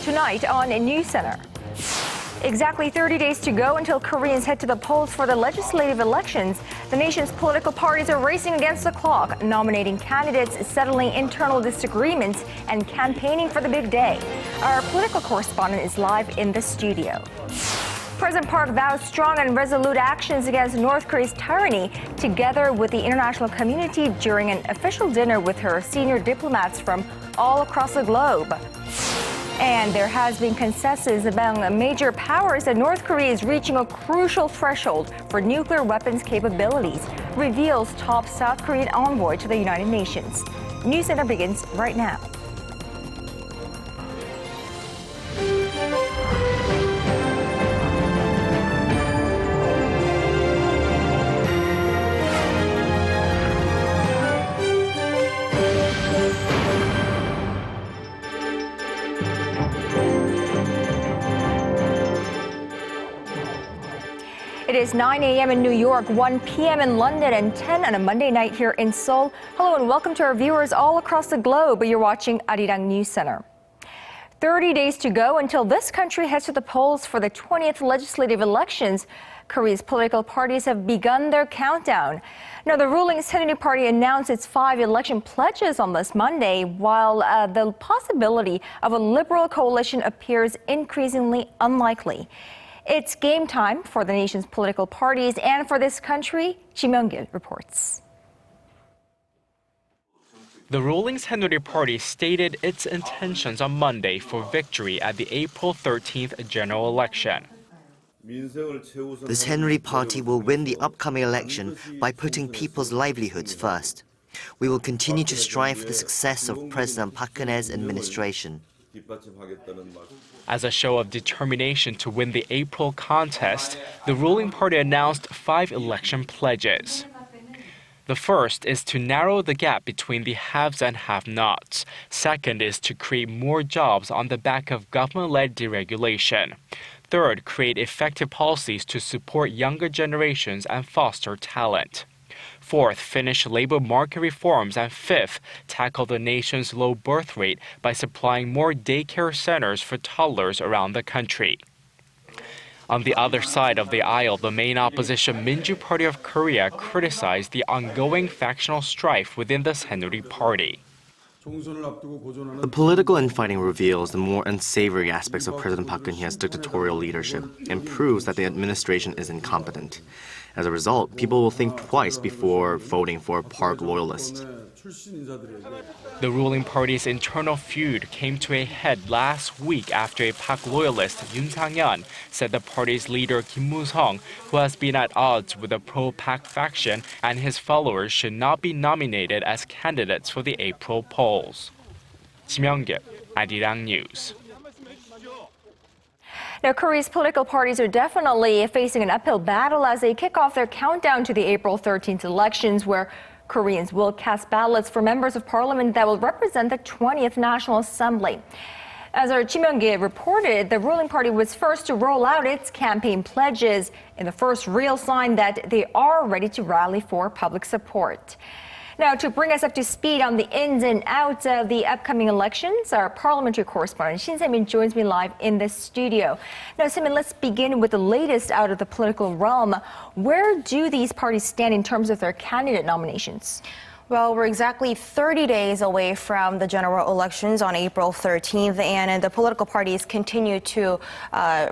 tonight on NewsCenter. Exactly 30 days to go until Koreans head to the polls for the legislative elections. The nation's political parties are racing against the clock, nominating candidates, settling internal disagreements, and campaigning for the big day. Our political correspondent is live in the studio. President Park vows strong and resolute actions against North Korea's tyranny, together with the international community during an official dinner with her senior diplomats from all across the globe. And there has been consensus among major powers that North Korea is reaching a crucial threshold for nuclear weapons capabilities, reveals top South Korean envoy to the United Nations. NewsCenter begins right now. It is 9 a.m. in New York, 1 p.m. in London, and 10 on a Monday night here in Seoul. Hello and welcome to our viewers all across the globe. You're watching Arirang News Center. 30 days to go until this country heads to the polls for the 20th legislative elections. Korea's political parties have begun their countdown. Now, the ruling Saenuri Party announced its 5 election pledges on this Monday, while the possibility of a liberal coalition appears increasingly unlikely. It's game time for the nation's political parties and for this country. Ji Myung-gil reports. The ruling Saenuri Party stated its intentions on Monday for victory at the April 13th general election. The Saenuri Party will win the upcoming election by putting people's livelihoods first. We will continue to strive for the success of President Park Geun-hye's administration. As a show of determination to win the April contest, the ruling party announced 5 election pledges. The first is to narrow the gap between the haves and have-nots. Second is to create more jobs on the back of government-led deregulation. Third, create effective policies to support younger generations and foster talent. Fourth, finish labor market reforms, and fifth, tackle the nation's low birth rate by supplying more daycare centers for toddlers around the country. On the other side of the aisle, the main opposition Minju Party of Korea criticized the ongoing factional strife within the Saenuri Party. The political infighting reveals the more unsavory aspects of President Park Geun-hye's dictatorial leadership and proves that the administration is incompetent. As a result, people will think twice before voting for Park loyalists. The ruling party's internal feud came to a head last week after a Park loyalist, Yoon Sang-yeon, said the party's leader Kim Moo-sung, who has been at odds with the pro-Park faction, and his followers should not be nominated as candidates for the April polls. Ji Myung-gil, Arirang News. Now, Korea's political parties are definitely facing an uphill battle as they kick off their countdown to the April 13th elections, where Koreans will cast ballots for members of parliament that will represent the 20th National Assembly. As our Ji Myung-gil reported, the ruling party was first to roll out its campaign pledges in the first real sign that they are ready to rally for public support. Now, to bring us up to speed on the ins and outs of the upcoming elections, our parliamentary correspondent Shin Se-min joins me live in the studio. Now, Se-min, let's begin with the latest out of the political realm. Where do these parties stand in terms of their candidate nominations? Well, we're exactly 30 days away from the general elections on April 13th, and the political parties continue to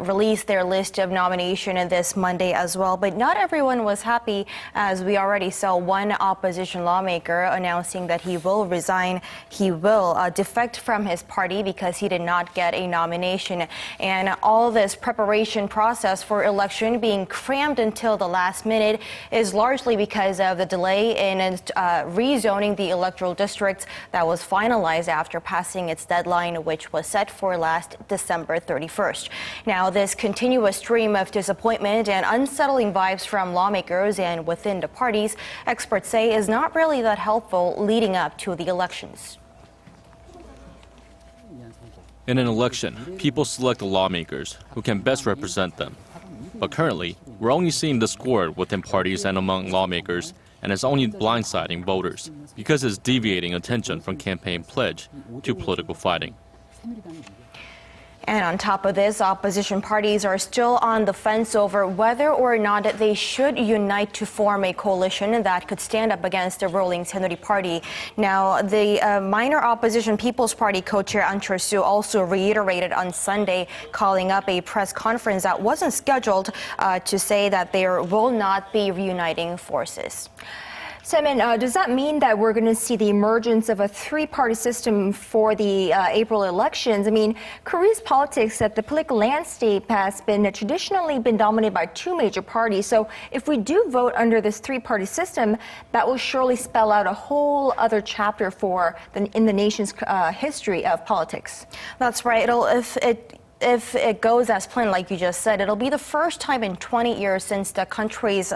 release their list of nomination this Monday as well. But not everyone was happy, as we already saw one opposition lawmaker announcing that he will resign. He will defect from his party because he did not get a nomination. And all this preparation process for election being crammed until the last minute is largely because of the delay in rezoning the electoral districts that was finalized after passing its deadline, which was set for last December 31st. Now, this continuous stream of disappointment and unsettling vibes from lawmakers and within the parties, experts say, is not really that helpful leading up to the elections. In an election, people select the lawmakers who can best represent them. But currently, we're only seeing discord within parties and among lawmakers, and it's only blindsiding voters because it's deviating attention from campaign pledge to political fighting. And on top of this, opposition parties are still on the fence over whether or not they should unite to form a coalition that could stand up against the ruling Saenuri party. Now, the minor opposition People's Party co-chair An Chol-soo also reiterated on Sunday, calling up a press conference that wasn't scheduled to say that there will not be reuniting forces. Semin, does that mean that we're going to see the emergence of a three-party system for the April elections? I mean, Korea's politics, the political landscape has traditionally been dominated by two major parties. So if we do vote under this three-party system, that will surely spell out a whole other chapter in the nation's history of politics. That's right. If it goes as planned, like you just said, it'll be the first time in 20 years since the country's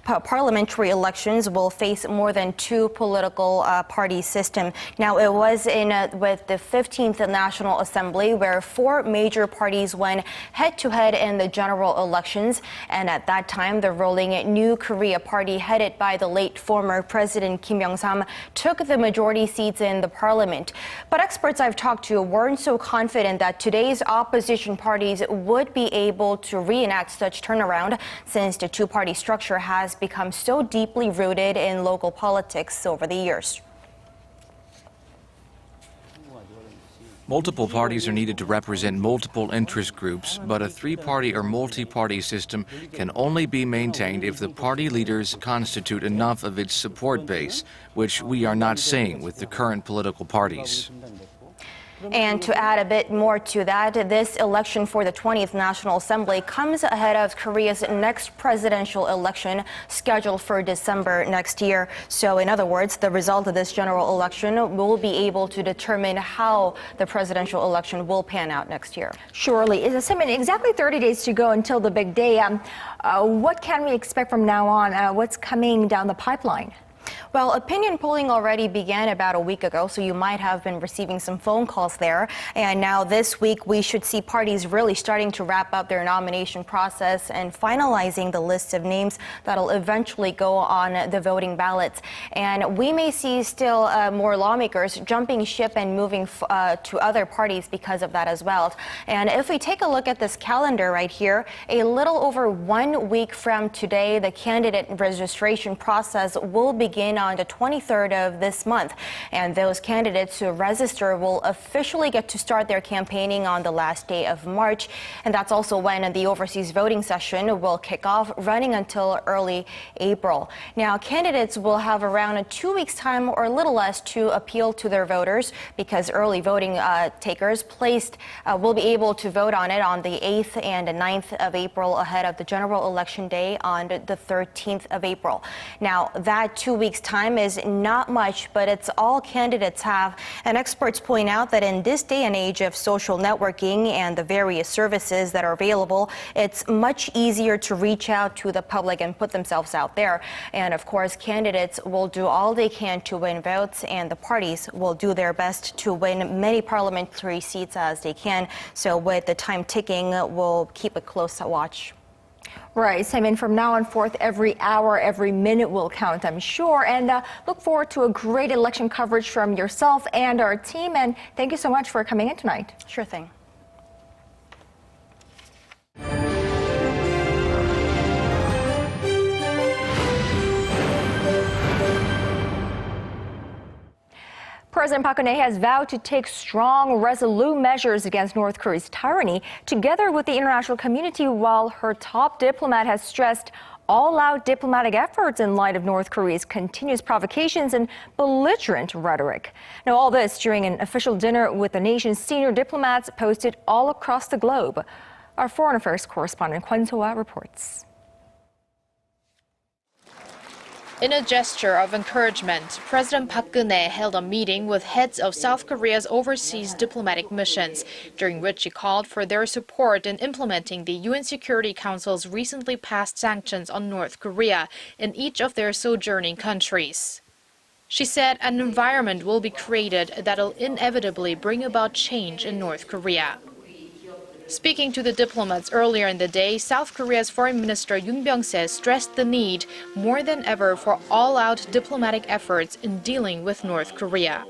parliamentary elections will face more than two political party system. Now, it was with the 15th National Assembly where four major parties went head-to-head in the general elections. And at that time, the ruling New Korea party, headed by the late former President Kim Young-sam, took the majority seats in the parliament. But experts I've talked to weren't so confident that today's opposition parties would be able to reenact such turnaround, since the two-party structure has become so deeply rooted in local politics over the years. Multiple parties are needed to represent multiple interest groups, but a three-party or multi-party system can only be maintained if the party leaders constitute enough of its support base, which we are not seeing with the current political parties. And to add a bit more to that, this election for the 20th National Assembly comes ahead of Korea's next presidential election scheduled for December next year. So in other words, the result of this general election will be able to determine how the presidential election will pan out next year. Surely. Exactly 30 days to go until the big day. What can we expect from now on? What's coming down the pipeline? Well, opinion polling already began about a week ago, so you might have been receiving some phone calls there. And now this week, we should see parties really starting to wrap up their nomination process and finalizing the list of names that'll eventually go on the voting ballots. And we may see still more lawmakers jumping ship and moving to other parties because of that as well. And if we take a look at this calendar right here, a little over 1 week from today, the candidate registration process will begin on the 23rd of this month. And those candidates who register will officially get to start their campaigning on the last day of March. And that's also when the overseas voting session will kick off, running until early April. Now, candidates will have around 2 weeks' time or a little less to appeal to their voters, because early voting takers will be able to vote on it on the 8th and 9th of April ahead of the general election day on the 13th of April. Now, that 2 weeks' time is not much, but it's all candidates have. And experts point out that in this day and age of social networking and the various services that are available, it's much easier to reach out to the public and put themselves out there. And of course, candidates will do all they can to win votes, and the parties will do their best to win many parliamentary seats as they can. So with the time ticking, we'll keep a close watch. Right. From now on forth, every hour, every minute will count, I'm sure. And look forward to a great election coverage from yourself and our team. And thank you so much for coming in tonight. Sure thing. President Park Geun-hye has vowed to take strong, resolute measures against North Korea's tyranny, together with the international community, while her top diplomat has stressed all-out diplomatic efforts in light of North Korea's continuous provocations and belligerent rhetoric. Now, all this during an official dinner with the nation's senior diplomats posted all across the globe. Our foreign affairs correspondent Kwon So-ah reports. In a gesture of encouragement, President Park Geun-hye held a meeting with heads of South Korea's overseas diplomatic missions, during which he called for their support in implementing the UN Security Council's recently passed sanctions on North Korea in each of their sojourning countries. She said an environment will be created that'll inevitably bring about change in North Korea. Speaking to the diplomats earlier in the day, South Korea's Foreign Minister Yoon Byung-se stressed the need more than ever for all-out diplomatic efforts in dealing with North Korea.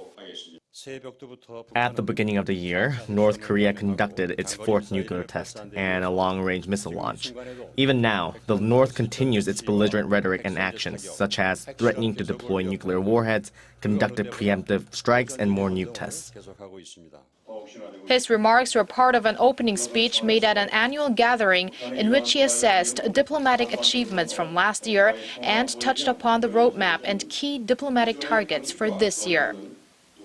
At the beginning of the year, North Korea conducted its fourth nuclear test and a long-range missile launch. Even now, the North continues its belligerent rhetoric and actions, such as threatening to deploy nuclear warheads, conducted preemptive strikes, and more nuke tests. His remarks were part of an opening speech made at an annual gathering in which he assessed diplomatic achievements from last year and touched upon the roadmap and key diplomatic targets for this year.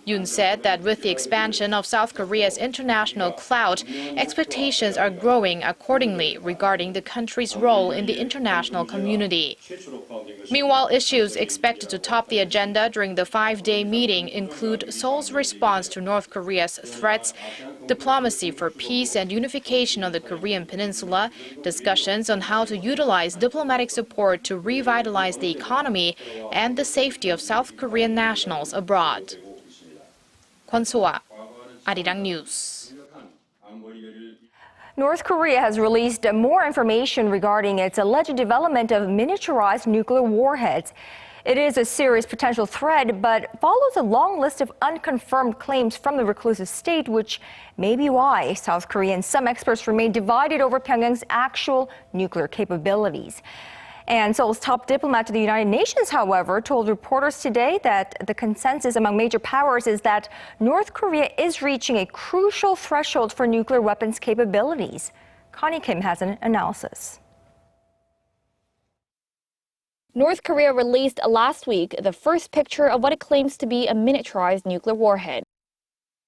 Yoon said that with the expansion of South Korea's international clout, expectations are growing accordingly regarding the country's role in the international community. Meanwhile, issues expected to top the agenda during the 5-day meeting include Seoul's response to North Korea's threats, diplomacy for peace and unification on the Korean peninsula, discussions on how to utilize diplomatic support to revitalize the economy, and the safety of South Korean nationals abroad. 권소아, Arirang News. North Korea has released more information regarding its alleged development of miniaturized nuclear warheads. It is a serious potential threat, but follows a long list of unconfirmed claims from the reclusive state, which may be why South Korea and some experts remain divided over Pyongyang's actual nuclear capabilities. And Seoul's top diplomat to the United Nations, however, told reporters today that the consensus among major powers is that North Korea is reaching a crucial threshold for nuclear weapons capabilities. Connie Kim has an analysis. North Korea released last week the first picture of what it claims to be a miniaturized nuclear warhead.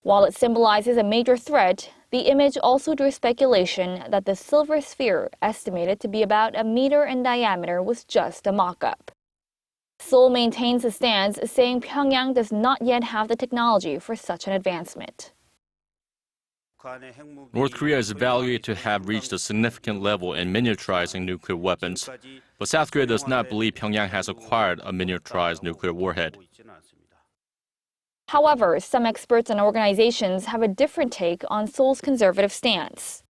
While it symbolizes a major threat, the image also drew speculation that the silver sphere, estimated to be about a meter in diameter, was just a mock-up. Seoul maintains a stance, saying Pyongyang does not yet have the technology for such an advancement. North Korea is evaluated to have reached a significant level in miniaturizing nuclear weapons, but South Korea does not believe Pyongyang has acquired a miniaturized nuclear warhead. However, some experts and organizations have a different take on Seoul's conservative stance.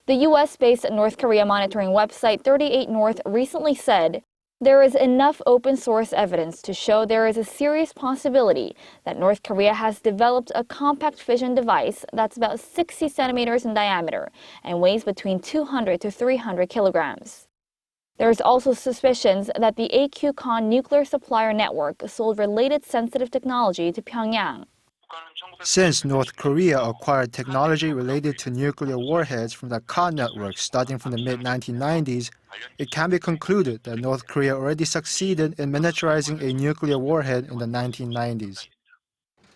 The U.S.-based North Korea monitoring website 38 North recently said there is enough open-source evidence to show there is a serious possibility that North Korea has developed a compact fission device that's about 60 centimeters in diameter and weighs between 200 to 300 kilograms. There's also suspicions that the AQCON nuclear supplier network sold related sensitive technology to Pyongyang. Since North Korea acquired technology related to nuclear warheads from the CON network starting from the mid-1990s, it can be concluded that North Korea already succeeded in miniaturizing a nuclear warhead in the 1990s.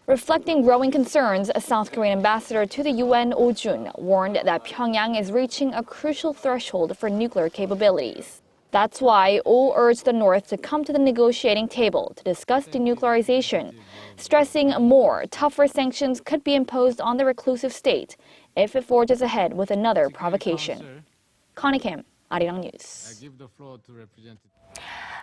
Reflecting growing concerns, a South Korean ambassador to the UN, Oh Jun, warned that Pyongyang is reaching a crucial threshold for nuclear capabilities. That's why Oh urged the North to come to the negotiating table to discuss denuclearization, stressing more, tougher sanctions could be imposed on the reclusive state if it forges ahead with another provocation. Connie Kim, Arirang News.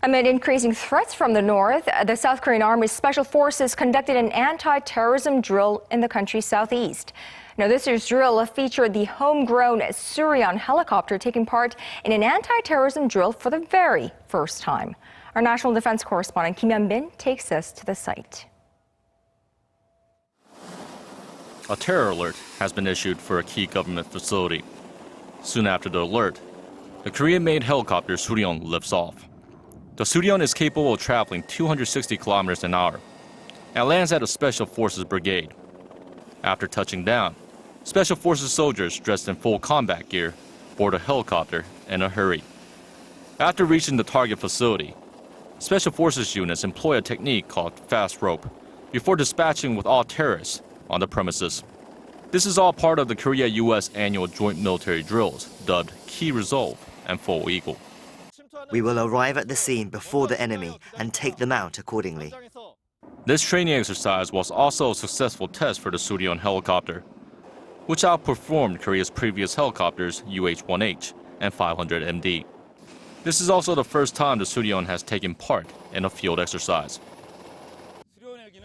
Amid increasing threats from the north, the South Korean Army's special forces conducted an anti-terrorism drill in the country's southeast. Now, this year's drill featured the homegrown Surion helicopter taking part in an anti-terrorism drill for the very first time. Our national defense correspondent Kim Hyun-bin takes us to the site. A terror alert has been issued for a key government facility. Soon after the alert, the Korean-made helicopter Surion lifts off. The Surion is capable of traveling 260 kilometers an hour and lands at a Special Forces brigade. After touching down, Special Forces soldiers dressed in full combat gear board a helicopter in a hurry. After reaching the target facility, Special Forces units employ a technique called fast rope before dispatching with all terrorists on the premises. This is all part of the Korea-US annual joint military drills dubbed Key Resolve and Full Eagle. We will arrive at the scene before the enemy and take them out accordingly. This training exercise was also a successful test for the Surion helicopter, which outperformed Korea's previous helicopters UH-1H and 500MD. This is also the first time the Surion has taken part in a field exercise.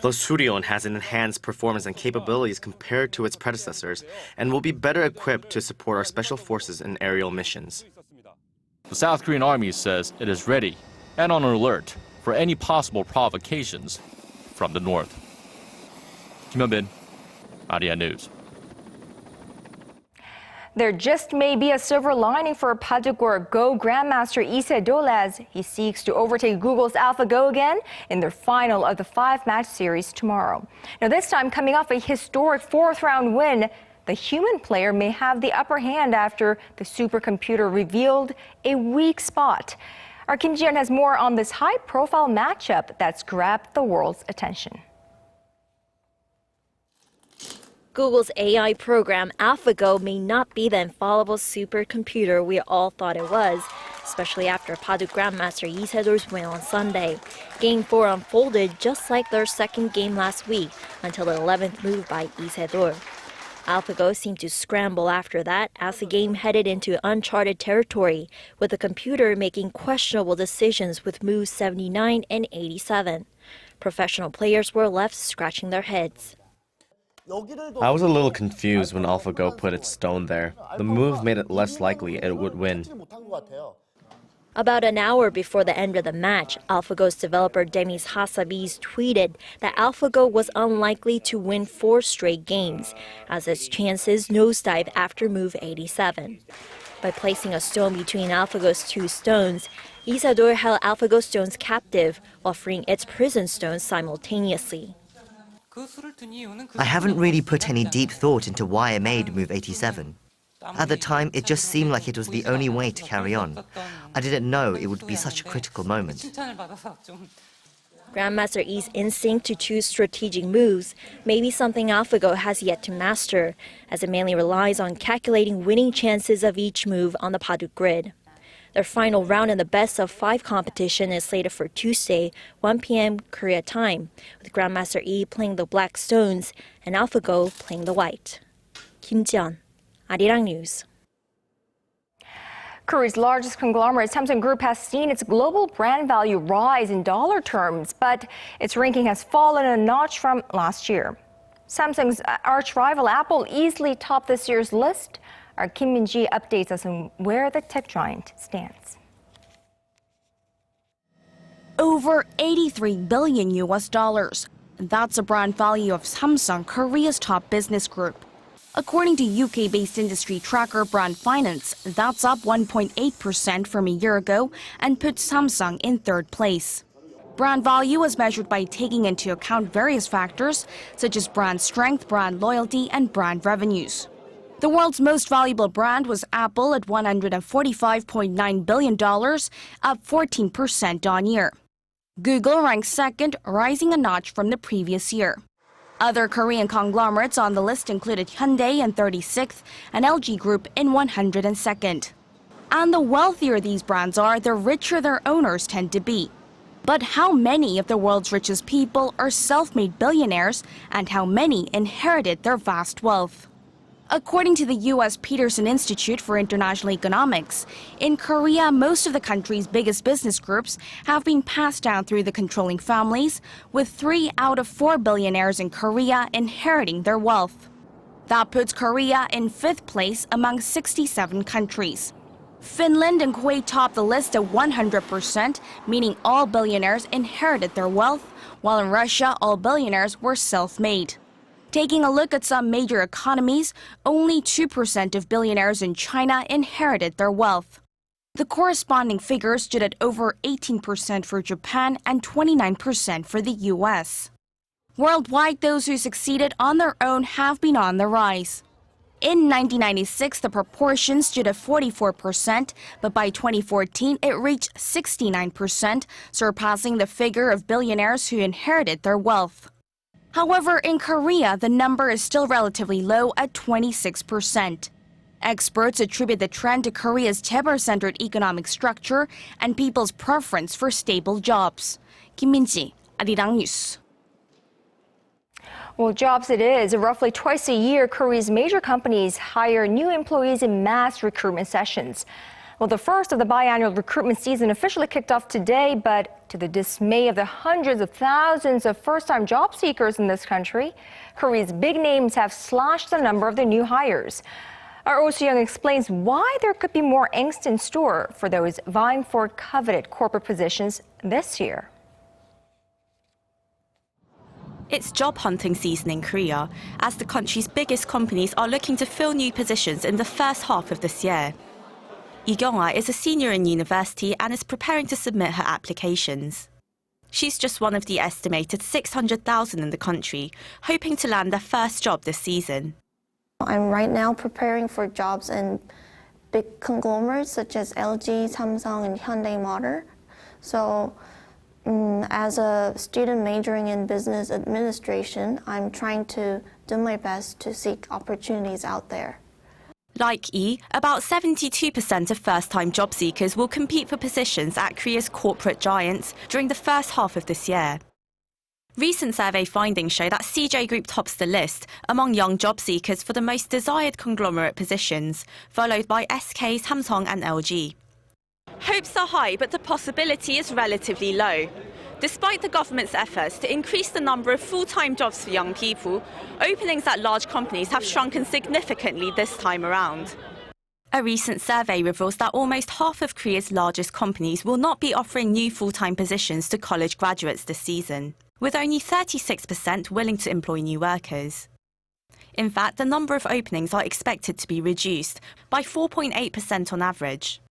The Surion has enhanced performance and capabilities compared to its predecessors and will be better equipped to support our special forces in aerial missions. The South Korean Army says it is ready and on alert for any possible provocations from the north. Kim Hyun-bin, Arirang News. There just may be a silver lining for AlphaGo grandmaster Lee Se-dol as he seeks to overtake Google's AlphaGo again in their final of the 5-match series tomorrow. Now this time coming off a historic 4th-round win, the human player may have the upper hand after the supercomputer revealed a weak spot. Our Kim Ji-yeon has more on this high-profile matchup that's grabbed the world's attention. Google's AI program AlphaGo may not be the infallible supercomputer we all thought it was, especially after Padu grandmaster Lee Se-dol's win on Sunday. Game 4 unfolded just like their second game last week until the 11th move by Lee Se-dol. AlphaGo seemed to scramble after that as the game headed into uncharted territory, with the computer making questionable decisions with moves 79 and 87. Professional players were left scratching their heads. I was a little confused when AlphaGo put its stone there. The move made it less likely it would win. About an hour before the end of the match, AlphaGo's developer Demis Hassabis tweeted that AlphaGo was unlikely to win 4 straight games, as its chances nosedived after move 87. By placing a stone between AlphaGo's 2 stones, Lee Se-dol held AlphaGo stones captive while freeing its prison stones simultaneously. I haven't really put any deep thought into why I made move 87. At the time, it just seemed like it was the only way to carry on. I didn't know it would be such a critical moment. Grandmaster Lee's instinct to choose strategic moves may be something AlphaGo has yet to master, as it mainly relies on calculating winning chances of each move on the Padu grid. Their final round in the best-of-5 competition is slated for Tuesday, 1 p.m. Korea time, with Grandmaster Lee playing the black stones and AlphaGo playing the white. Kim Ji-yeon, Arirang News. Korea's largest conglomerate, Samsung Group, has seen its global brand value rise in dollar terms, but its ranking has fallen a notch from last year. Samsung's arch-rival Apple easily topped this year's list. Our Kim Min-ji updates us on where the tech giant stands. Over $83 billion. That's the brand value of Samsung, Korea's top business group. According to UK-based industry tracker Brand Finance, that's up 1.8% from a year ago and puts Samsung in 3rd place. Brand value is measured by taking into account various factors such as brand strength, brand loyalty, and brand revenues. The world's most valuable brand was Apple at $145.9 billion, up 14% on year. Google ranks 2nd, rising a notch from the previous year. Other Korean conglomerates on the list included Hyundai in 36th and LG Group in 102nd. And the wealthier these brands are, the richer their owners tend to be. But how many of the world's richest people are self-made billionaires, and how many inherited their vast wealth? According to the U.S. Peterson Institute for International Economics, in Korea, most of the country's biggest business groups have been passed down through the controlling families, with 3 out of 4 billionaires in Korea inheriting their wealth. That puts Korea in 5th place among 67 countries. Finland and Kuwait top the list at 100%, meaning all billionaires inherited their wealth, while in Russia, all billionaires were self-made. Taking a look at some major economies, only 2% of billionaires in China inherited their wealth. The corresponding figure stood at over 18% for Japan and 29% for the U.S. Worldwide, those who succeeded on their own have been on the rise. In 1996, the proportion stood at 44%, but by 2014, it reached 69%, surpassing the figure of billionaires who inherited their wealth. However, in Korea, the number is still relatively low at 26%. Experts attribute the trend to Korea's chaebol-centered economic structure and people's preference for stable jobs. Kim Min-ji, Arirang News. Well, jobs it is. Roughly twice a year, Korea's major companies hire new employees in mass recruitment sessions. Well, the first of the biannual recruitment season officially kicked off today, but to the dismay of the hundreds of thousands of first-time job seekers in this country, Korea's big names have slashed the number of their new hires. Our Oh Soo-young explains why there could be more angst in store for those vying for coveted corporate positions this year. It's job hunting season in Korea, as the country's biggest companies are looking to fill new positions in the first half of this year. Lee Se-dol is a senior in university and is preparing to submit her applications. She's just one of the estimated 600,000 in the country, hoping to land their first job this season. I'm right now preparing for jobs in big conglomerates such as LG, Samsung, and Hyundai Motor. So, as a student majoring in business administration, I'm trying to do my best to seek opportunities out there. Like Yi, about 72% of first-time job seekers will compete for positions at Korea's corporate giants during the first half of this year. Recent survey findings show that CJ Group tops the list among young job seekers for the most desired conglomerate positions, followed by SK, Samsung and LG. Hopes are high, but the possibility is relatively low. Despite the government's efforts to increase the number of full-time jobs for young people, openings at large companies have shrunken significantly this time around. A recent survey reveals that almost half of Korea's largest companies will not be offering new full-time positions to college graduates this season, with only 36% willing to employ new workers. In fact, the number of openings are expected to be reduced by 4.8% on average.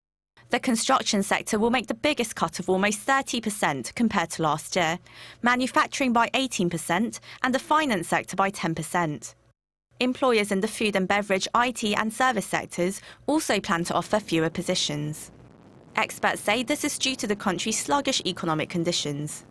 The construction sector will make the biggest cut of almost 30% compared to last year, manufacturing by 18% and the finance sector by 10%. Employers in the food and beverage, IT and service sectors also plan to offer fewer positions. Experts say this is due to the country's sluggish economic conditions.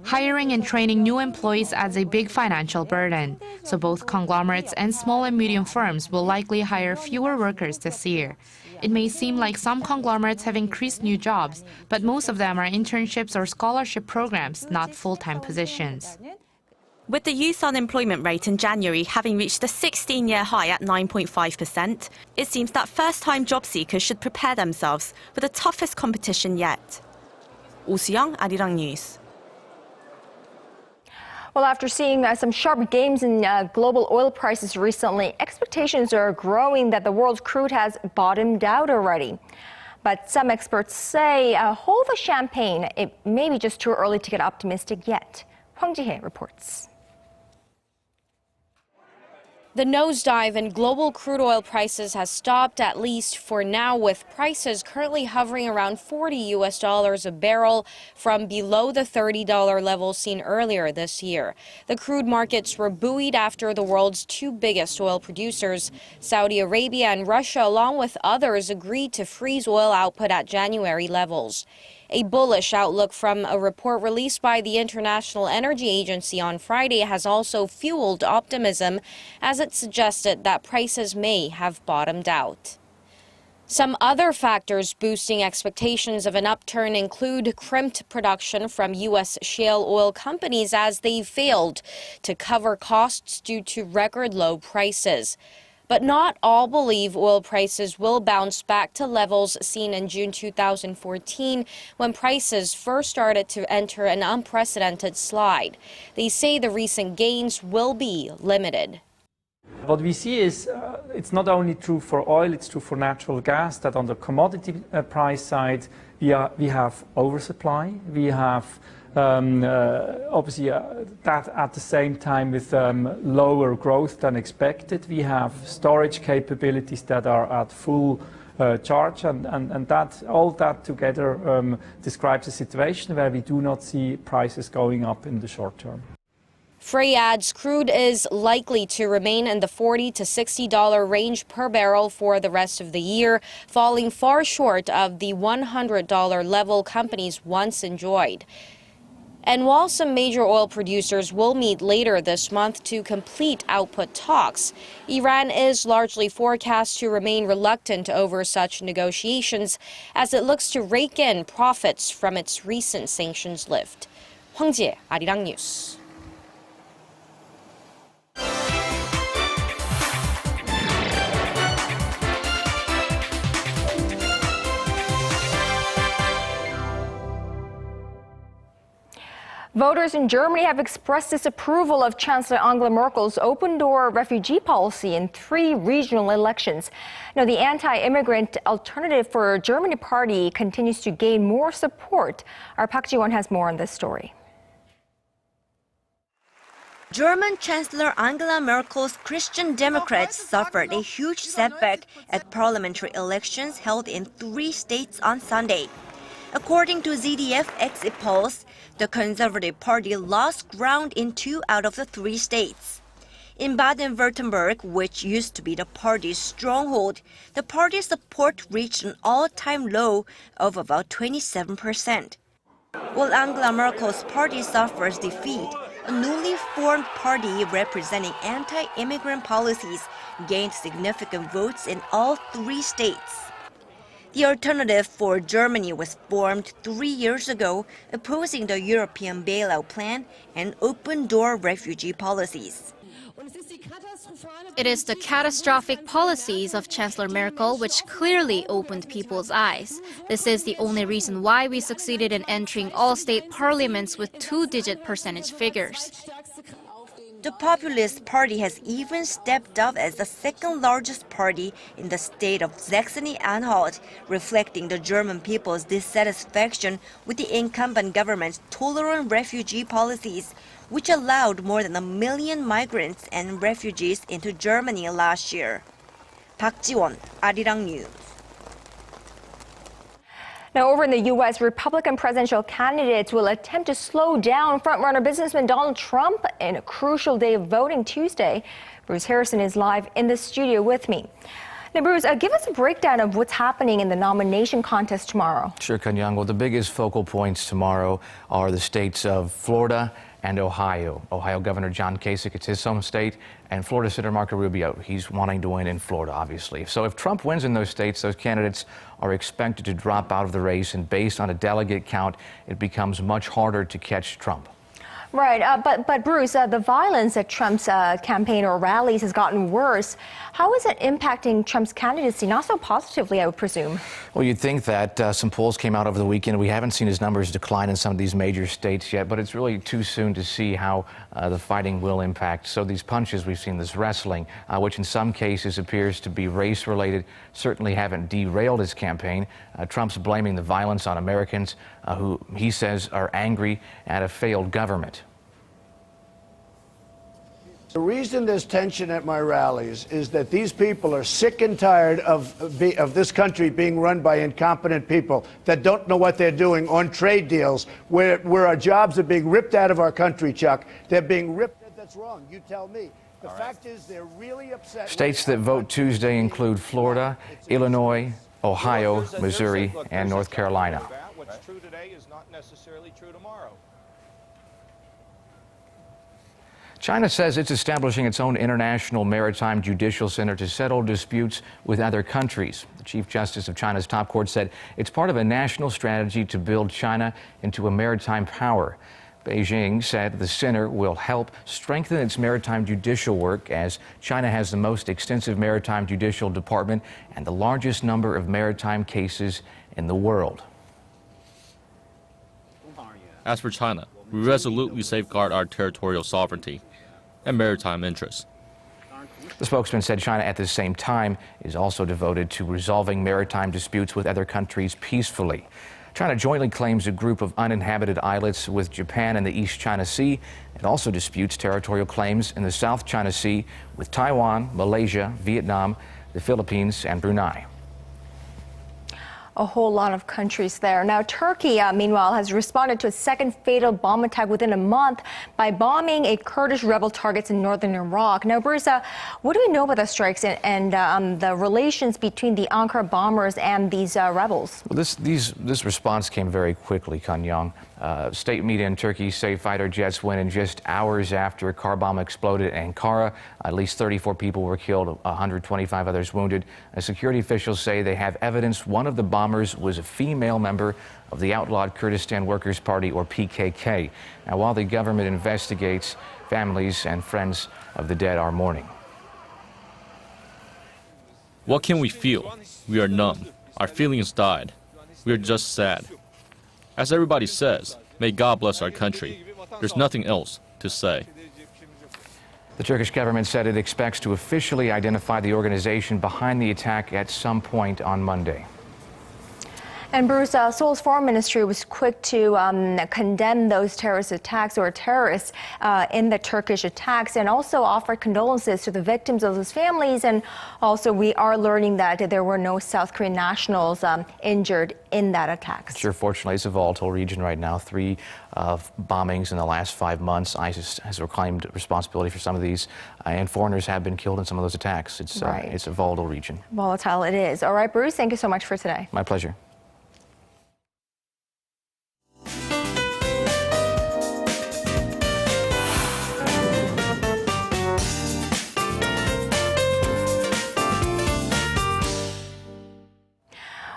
Hiring and training new employees adds a big financial burden, so both conglomerates and small and medium firms will likely hire fewer workers this year. It may seem like some conglomerates have increased new jobs, but most of them are internships or scholarship programs, not full-time positions. With the youth unemployment rate in January having reached a 16-year high at 9.5%, it seems that first-time job seekers should prepare themselves for the toughest competition yet. Oh Soo-young, Arirang News. Well, after seeing some sharp gains in global oil prices recently, expectations are growing that the world's crude has bottomed out already. But some experts say, hold the champagne. It may be just too early to get optimistic yet. Hwang Ji-hye reports. The nosedive in global crude oil prices has stopped, at least for now, with prices currently hovering around $40 a barrel from below the $30 level seen earlier this year. The crude markets were buoyed after the world's two biggest oil producers, Saudi Arabia and Russia, along with others, agreed to freeze oil output at January levels. A bullish outlook from a report released by the International Energy Agency on Friday has also fueled optimism, as it suggested that prices may have bottomed out. Some other factors boosting expectations of an upturn include crimped production from U.S. shale oil companies as they failed to cover costs due to record low prices. But not all believe oil prices will bounce back to levels seen in June 2014, when prices first started to enter an unprecedented slide. They say the recent gains will be limited. What we see is it's not only true for oil, it's true for natural gas, that on the commodity price side, we have oversupply. We have obviously that at the same time with lower growth than expected. We have storage capabilities that are at full charge, and that all that together describes a situation where we do not see prices going up in the short term. Frey adds crude is likely to remain in the $40 to $60 range per barrel for the rest of the year, falling far short of the $100 level companies once enjoyed. And while some major oil producers will meet later this month to complete output talks, Iran is largely forecast to remain reluctant over such negotiations as it looks to rake in profits from its recent sanctions lift. Hwang Ji-hye, Arirang News. Voters in Germany have expressed disapproval of Chancellor Angela Merkel's open-door refugee policy in 3 regional elections. Now, the anti-immigrant Alternative for Germany party continues to gain more support. Our Park Ji-won has more on this story. German Chancellor Angela Merkel's Christian Democrats suffered a huge setback at parliamentary elections held in 3 states on Sunday. According to ZDF exit polls, the Conservative Party lost ground in 2 out of the 3 states. In Baden-Württemberg, which used to be the party's stronghold, the party's support reached an all-time low of about 27%. While Angela Merkel's party suffers defeat, a newly formed party representing anti-immigrant policies gained significant votes in all 3 states. The Alternative for Germany was formed 3 years ago, opposing the European bailout plan and open-door refugee policies. It is the catastrophic policies of Chancellor Merkel which clearly opened people's eyes. This is the only reason why we succeeded in entering all state parliaments with 2-digit percentage figures. The Populist Party has even stepped up as the second largest party in the state of Saxony-Anhalt, reflecting the German people's dissatisfaction with the incumbent government's tolerant refugee policies, which allowed more than 1 million migrants and refugees into Germany last year. Park Ji-won, Arirang News. Now, over in the U.S., Republican presidential candidates will attempt to slow down frontrunner businessman Donald Trump in a crucial day of voting Tuesday. Bruce Harrison is live in the studio with me. Now, Bruce, give us a breakdown of what's happening in the nomination contest tomorrow. Sure, Kanyang. Well, the biggest focal points tomorrow are the states of Florida and Ohio. Ohio Governor John Kasich, it's his home state, and Florida Senator Marco Rubio. He's wanting to win in Florida, obviously. So if Trump wins in those states, those candidates are expected to drop out of the race, and based on a delegate count, it becomes much harder to catch Trump. Right, but Bruce, the violence at Trump's campaign or rallies has gotten worse. How is it impacting Trump's candidacy? Not so positively, I would presume. Well, you'd think that some polls came out over the weekend. We haven't seen his numbers decline in some of these major states yet, but it's really too soon to see how the fighting will impact. So these punches, we've seen this wrestling, which in some cases appears to be race-related, certainly haven't derailed his campaign. Trump's blaming the violence on Americans who he says are angry at a failed government. The reason there's tension at my rallies is that these people are sick and tired of this country being run by incompetent people that don't know what they're doing on trade deals where our jobs are being ripped out of our country, Chuck. They're being ripped. That's wrong. You tell me. The fact is they're really upset. States that vote Tuesday include Florida, Illinois, Ohio, Missouri, and North Carolina. What's true today is not necessarily true tomorrow. China says it's establishing its own international maritime judicial center to settle disputes with other countries. The Chief Justice of China's top court said it's part of a national strategy to build China into a maritime power. Beijing said the center will help strengthen its maritime judicial work, as China has the most extensive maritime judicial department and the largest number of maritime cases in the world. As for China, we resolutely safeguard our territorial sovereignty and maritime interests. The spokesman said China at the same time is also devoted to resolving maritime disputes with other countries peacefully. China jointly claims a group of uninhabited islets with Japan in the East China Sea. It also disputes territorial claims in the South China Sea with Taiwan, Malaysia, Vietnam, the Philippines, and Brunei. A whole lot of countries there. Now, Turkey, meanwhile, has responded to a second fatal bomb attack within a month by bombing a Kurdish rebel targets in northern Iraq. Now, Bruce, what do we know about the strikes and the relations between the Ankara bombers and these rebels? Well, this response came very quickly, Kanyang. State media in Turkey say fighter jets went in just hours after a car bomb exploded in Ankara. At least 34 people were killed, 125 others wounded. Security officials say they have evidence one of the bombers was a female member of the outlawed Kurdistan Workers' Party, or PKK. Now, while the government investigates, families and friends of the dead are mourning. What can we feel? We are numb. Our feelings died. We are just sad. As everybody says, may God bless our country. There's nothing else to say. The Turkish government said it expects to officially identify the organization behind the attack at some point on Monday. And Bruce, Seoul's foreign ministry was quick to condemn those terrorist attacks or terrorists in the Turkish attacks and also offer condolences to the victims of those families. And also we are learning that there were no South Korean nationals injured in that attack. Sure, fortunately, it's a volatile region right now. 3 bombings in the last 5 months. ISIS has reclaimed responsibility for some of these, and foreigners have been killed in some of those attacks. It's a volatile region. Volatile it is. All right, Bruce, thank you so much for today. My pleasure.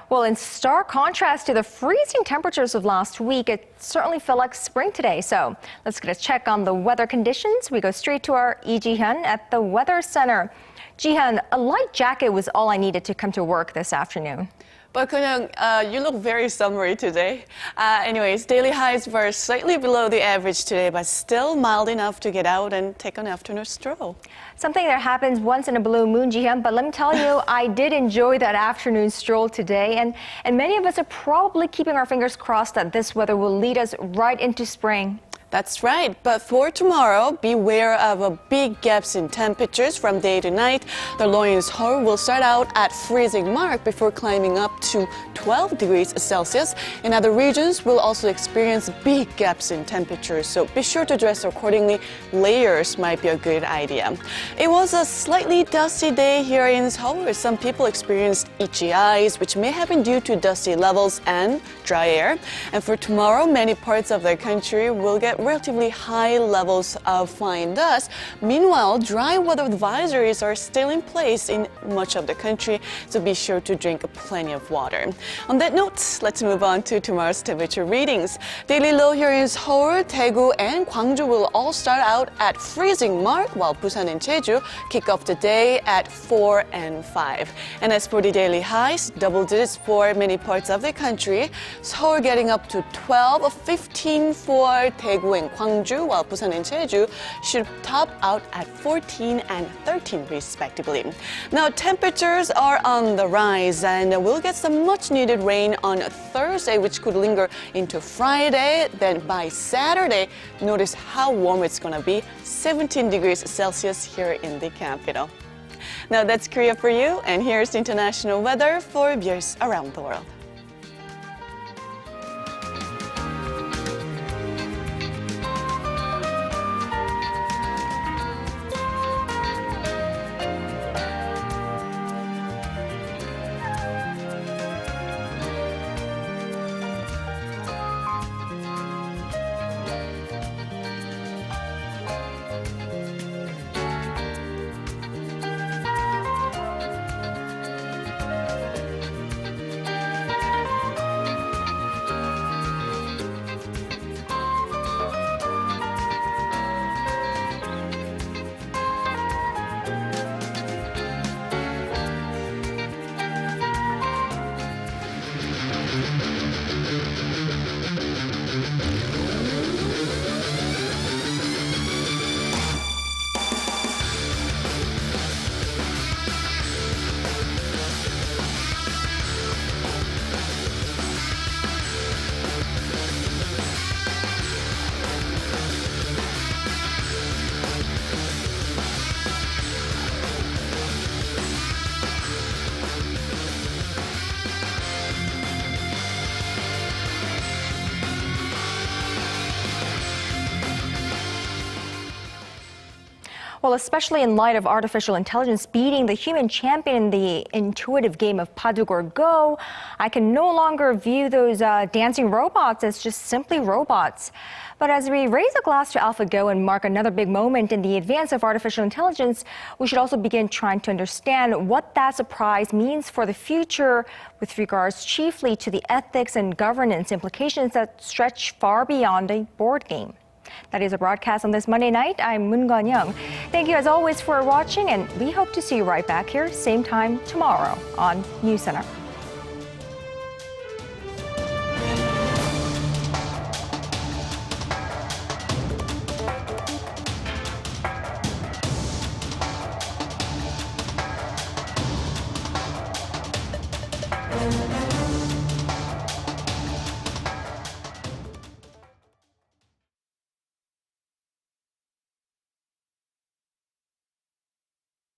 Well, in stark contrast to the freezing temperatures of last week, it certainly felt like spring today. So let's get a check on the weather conditions. We go straight to our Lee Ji-hyun at the Weather Center. Ji-hyun, a light jacket was all I needed to come to work this afternoon. But Kyung, you look very summery today. Anyways, daily highs were slightly below the average today, but still mild enough to get out and take an afternoon stroll. Something that happens once in a blue moon, Ji-hyun, but let me tell you, I did enjoy that afternoon stroll today, and many of us are probably keeping our fingers crossed that this weather will lead us right into spring. That's right, but for tomorrow, beware of big gaps in temperatures from day to night. The low in Seoul will start out at freezing mark before climbing up to 12 degrees Celsius. In other regions, we'll also experience big gaps in temperatures, so be sure to dress accordingly. Layers might be a good idea. It was a slightly dusty day here in Seoul. Some people experienced itchy eyes, which may have been due to dusty levels and dry air. And for tomorrow, many parts of the country will get relatively high levels of fine dust. Meanwhile, dry weather advisories are still in place in much of the country, so be sure to drink plenty of water. On that note, let's move on to tomorrow's temperature readings. Daily low here in Seoul, Daegu, and Gwangju will all start out at freezing mark, while Busan and Jeju kick off the day at 4 and 5. And as for the daily highs, double digits for many parts of the country. Seoul getting up to 12, 15 for Daegu and Gwangju, while Busan and Jeju should top out at 14 and 13 respectively. Now temperatures are on the rise, and we'll get some much needed rain on Thursday, which could linger into Friday. Then by Saturday, notice how warm it's going to be, 17 degrees Celsius here in the capital. Now that's Korea for you, and here's international weather for viewers around the world. Well, especially in light of artificial intelligence beating the human champion in the intuitive game of Baduk or Go, I can no longer view those dancing robots as just simply robots. But as we raise a glass to AlphaGo and mark another big moment in the advance of artificial intelligence, we should also begin trying to understand what that surprise means for the future with regards chiefly to the ethics and governance implications that stretch far beyond a board game. That is a broadcast on this Monday night. I'm Moon Gun-young. Thank you as always for watching, and we hope to see you right back here, same time tomorrow on NewsCenter.